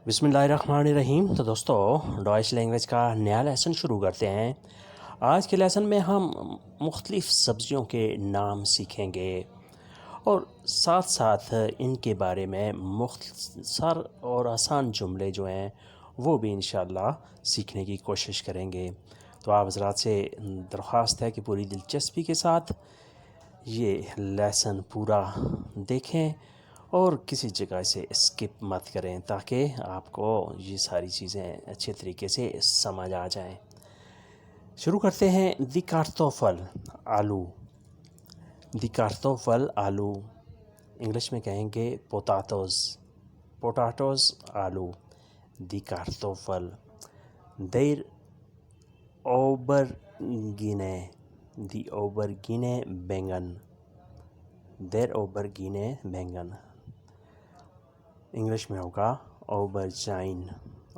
बिस्मिल्लाहिर्रहमानिर्रहीम। तो दोस्तों, डॉइश लैंग्वेज का नया लेसन शुरू करते हैं। आज के लेसन में हम मुख्तलिफ़ सब्ज़ियों के नाम सीखेंगे और साथ साथ इनके बारे में मुख्तसर और आसान जुमले जो हैं वो भी इंशाअल्लाह सीखने की कोशिश करेंगे। तो आप हज़रात से दरख्वास्त है कि पूरी दिलचस्पी के साथ ये लेसन पूरा देखें और किसी जगह से स्किप मत करें ताकि आपको ये सारी चीज़ें अच्छे तरीके से समझ आ जाएं। शुरू करते हैं। दी कार्तोफल आलू। दी कार्तोफल आलू, इंग्लिश में कहेंगे पोटैटोज़। पोटैटोज़ आलू। दी कार्तोफल। देर ओबरगिने। दी ओबरगिने बैंगन। देर ओबरगिने बैंगन, इंग्लिश में होगा ओबरजाइन।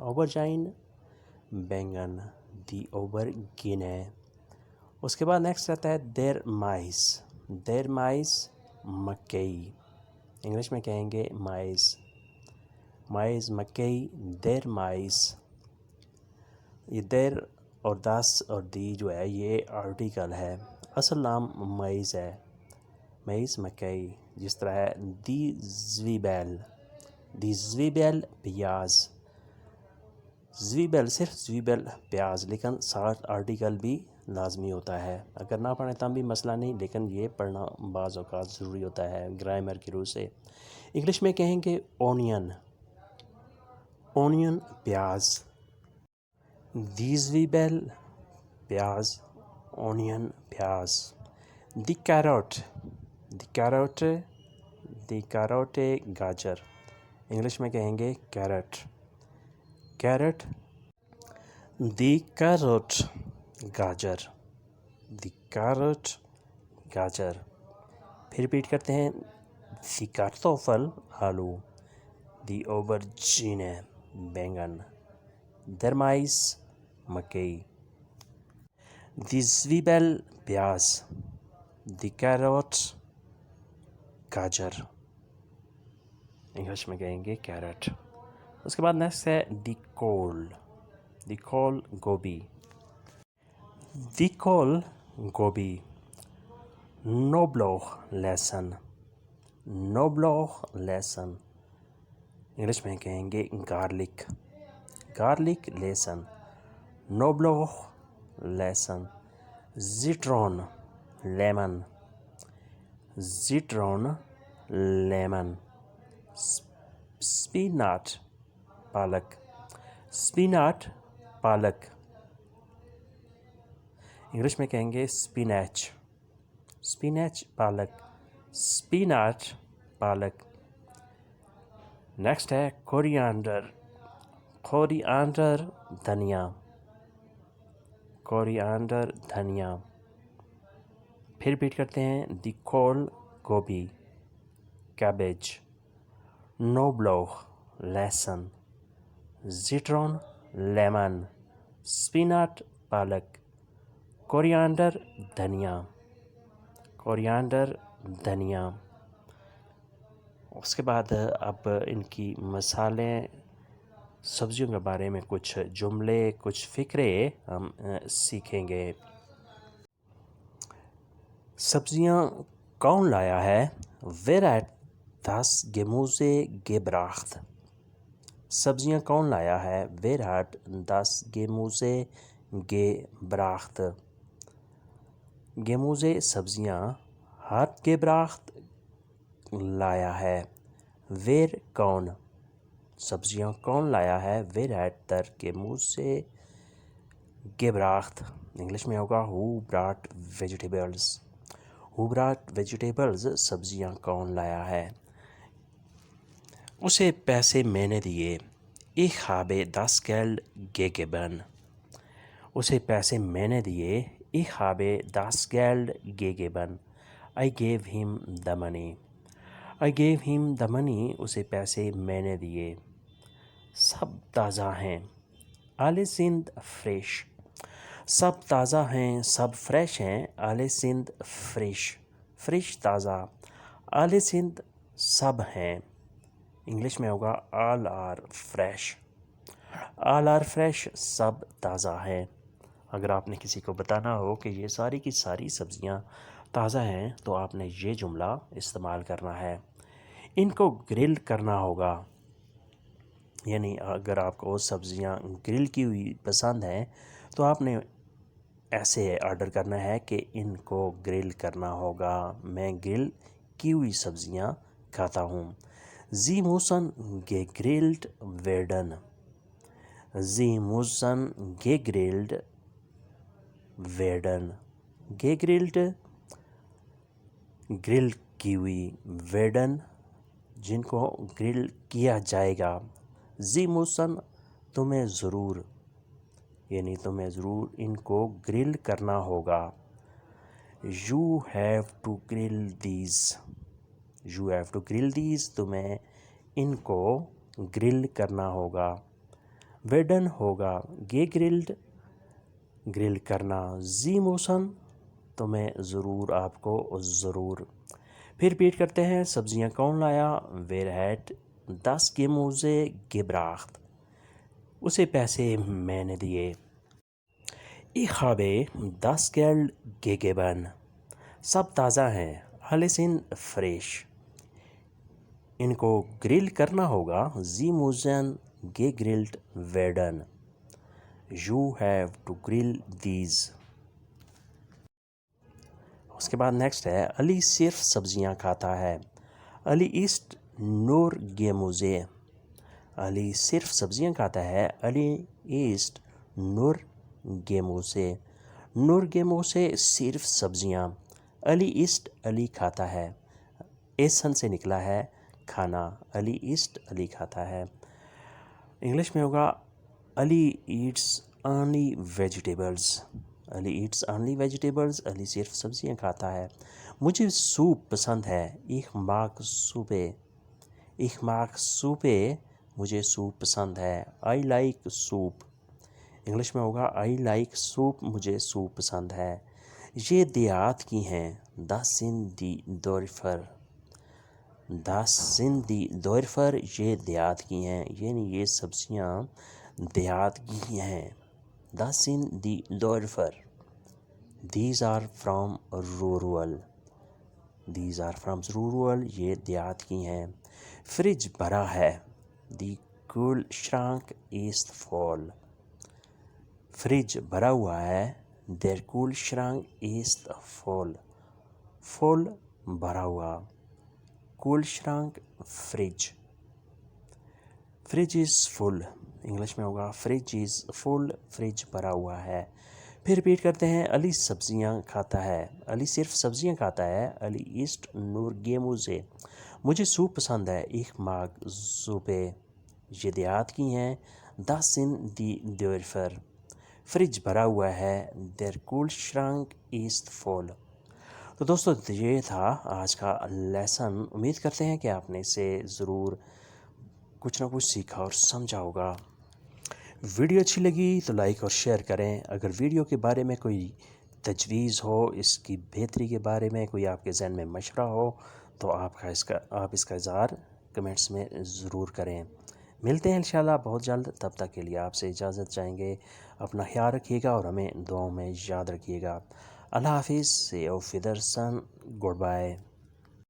ओबरजाइन बैंगन, दी ओबरगिने। उसके बाद नेक्स्ट आता है देर माइस। देर माइस मकई, इंग्लिश में कहेंगे माइस। माइस मकई, देर माइस। ये देर और दास और दी जो है ये आर्टिकल है, असल नाम माइस है। माइस मकई। जिस तरह है दी ज़वीबेल। दी ज़वीबेल प्याज। ज़वीबेल सिर्फ ज़वीबेल प्याज, लेकिन साथ आर्टिकल भी लाजमी होता है। अगर ना पढ़ें तब भी मसला नहीं, लेकिन ये पढ़ना बाज़ औक़ात ज़रूरी होता है ग्रामर की रूह से। इंग्लिश में कहेंगे ओनियन। ओनियन प्याज। दी ज़वीबेल प्याज, ओनियन प्याज। दी कैरोट। दी कैरोट, दी कैरोटे गाजर, इंग्लिश में कहेंगे कैरेट। कैरेट, दी कैरोट गाजर। दी कैरोट गाजर। फिर रिपीट करते हैं। दी कार्तोफल आलू। दी ओबरजीने बैंगन। दरमाइस मकई। दी ज़वीबेल प्याज। दी कैरोट गाजर, इंग्लिश में कहेंगे कैरेट। उसके बाद नेक्स्ट है दी कोल। दी कोल गोभी। दी कोल गोभी। नोब्लोह लहसुन। नोब्लोह लहसुन, इंग्लिश में कहेंगे गार्लिक। गार्लिक लहसुन। नोब्लोह लहसुन। ज़िट्रोन लेमन। ज़िट्रोन लेमन। स्पिनाच पालक। स्पिनाच पालक, इंग्लिश में कहेंगे स्पिनैच। स्पिनैच पालक। स्पिनाच पालक। नेक्स्ट है कोरिएंडर। कोरिएंडर धनिया। कोरिएंडर धनिया। फिर रिपीट करते हैं। दी कोल गोभी। कैबेज। नोब्लोह लहसुन। ज़िट्रोन लेमन। स्पिनाच पालक। कोरिएंडर धनिया। कोरिएंडर धनिया। उसके बाद अब इनकी मसालें, सब्ज़ियों के बारे में कुछ जुमले, कुछ फ़िक्रे हम सीखेंगे। सब्ज़ियाँ कौन लाया है? Wer hat das Gemüse gebracht? सब्ज़ियाँ कौन लाया है? Wer hat das Gemüse gebracht? Gemüse सब्ज़ियाँ, hat gebracht लाया है। Wer कौन? सब्ज़ियाँ कौन लाया है? Wer hat das Gemüse gebracht? English में होगा who brought vegetables? Who brought vegetables? सब्ज़ियाँ कौन लाया है? उसे पैसे मैंने दिए। Ich habe das Geld gegeben. उसे पैसे मैंने दिए। Ich habe das Geld gegeben. I gave him the money. I gave him the money. उसे पैसे मैंने दिए। सब ताज़ा हैं। Alle sind fresh. सब ताज़ा हैं, सब फ्रेश हैं। Alle sind frisch. फ्रेश ताज़ा। Alle sind सब हैं, इंग्लिश में होगा all are fresh. All are fresh, सब ताज़ा है। अगर आपने किसी को बताना हो कि ये सारी की सारी सब्ज़ियाँ ताज़ा हैं तो आपने ये जुमला इस्तेमाल करना है। इनको ग्रिल करना होगा, यानी अगर आपको सब्ज़ियाँ ग्रिल की हुई पसंद हैं तो आपने ऐसे ऑर्डर करना है कि इनको ग्रिल करना होगा। मैं ग्रिल की हुई सब्ज़ियाँ खाता हूँ। जी मूसन gegrilled werden। जी Musan gegrilled werden। gegrilled grill की हुई, वेडन जिनको ग्रिल किया जाएगा। जी मूसन तुम्हें ज़रूर, यानी तुम्हें ज़रूर इनको ग्रिल करना होगा। You have to grill these. You have to grill these, तुम्हें इनको ग्रिल करना होगा। वेडन होगा गे ग्रिल्ड, ग्रिल करना। जी मूसन तुम्हें ज़रूर, आपको ज़रूर। फिर रिपीट करते हैं, सब्ज़ियाँ कौन लाया? वेर हैट 10 Gemüse gebracht। उसे पैसे मैंने दिए। Ich habe das Geld gegeben। सब ताज़ा हैं। Alle sind fresh. इनको ग्रिल करना होगा। Sie müssen gegrillt werden। You have to grill these। उसके बाद नेक्स्ट है, अली सिर्फ सब्जियां खाता है। अली इस्ट नूर गेमूजे। अली सिर्फ सब्जियां खाता है। अली ईस्ट नूर गेमूसे। नूर गेमूसे सिर्फ सब्जियां। अली ईस्ट अली खाता है। एसन से निकला है खाना। अली ईस्ट अली खाता है। इंग्लिश में होगा Ali Yeats only vegetables. Ali Yeats only vegetables, Ali सिर्फ सब्जियां खाता है। मुझे सूप पसंद है। ich mag सूपे। ich mag सूपे, मुझे सूप पसंद है। I like soup. इंग्लिश में होगा आई लाइक सूप, मुझे सूप पसंद है। ये देहात की हैं। das sind die Dörfer। das sind die Dörfer, ये देहात की हैं, यानी ये सब्जियां देहात की हैं। das sind die Dörfer। These are from rural। These are from rural, ये देहात की हैं। फ्रिज भरा है। The Kühlschrank ist voll। Fridge भरा हुआ है। Der Kühlschrank ist voll। Full भरा हुआ। Kühlschrank fridge. Fridge is full, English में होगा फ्रिज इज़ फुल, फ्रिज भरा हुआ है। फिर रिपीट करते हैं, अली सब्जियां खाता है। अली सिर्फ सब्जियां खाता है। अली ईस्ट नूर गेमूजे, मुझे सूप पसंद है। ich mag सूपे, ये देहात की हैं। das sind die Dörfer। Fridge भरा हुआ है। der Kühlschrank ist voll। तो दोस्तों ये था आज का लेसन। उम्मीद करते हैं कि आपने इसे ज़रूर कुछ ना कुछ सीखा और समझा होगा। वीडियो अच्छी लगी तो लाइक और शेयर करें। अगर वीडियो के बारे में कोई तजवीज़ हो, इसकी बेहतरी के बारे में कोई आपके जहन में मशवरा हो तो आप इसका इज़हार कमेंट्स में ज़रूर करें। मिलते हैं इंशाल्लाह बहुत जल्द। तब तक के लिए आपसे इजाज़त चाहेंगे। अपना ख्याल रखिएगा और हमें दुआओं में याद रखिएगा। अल्लाह हाफिज़। से ऑफ विदर्सन, गुड बाय।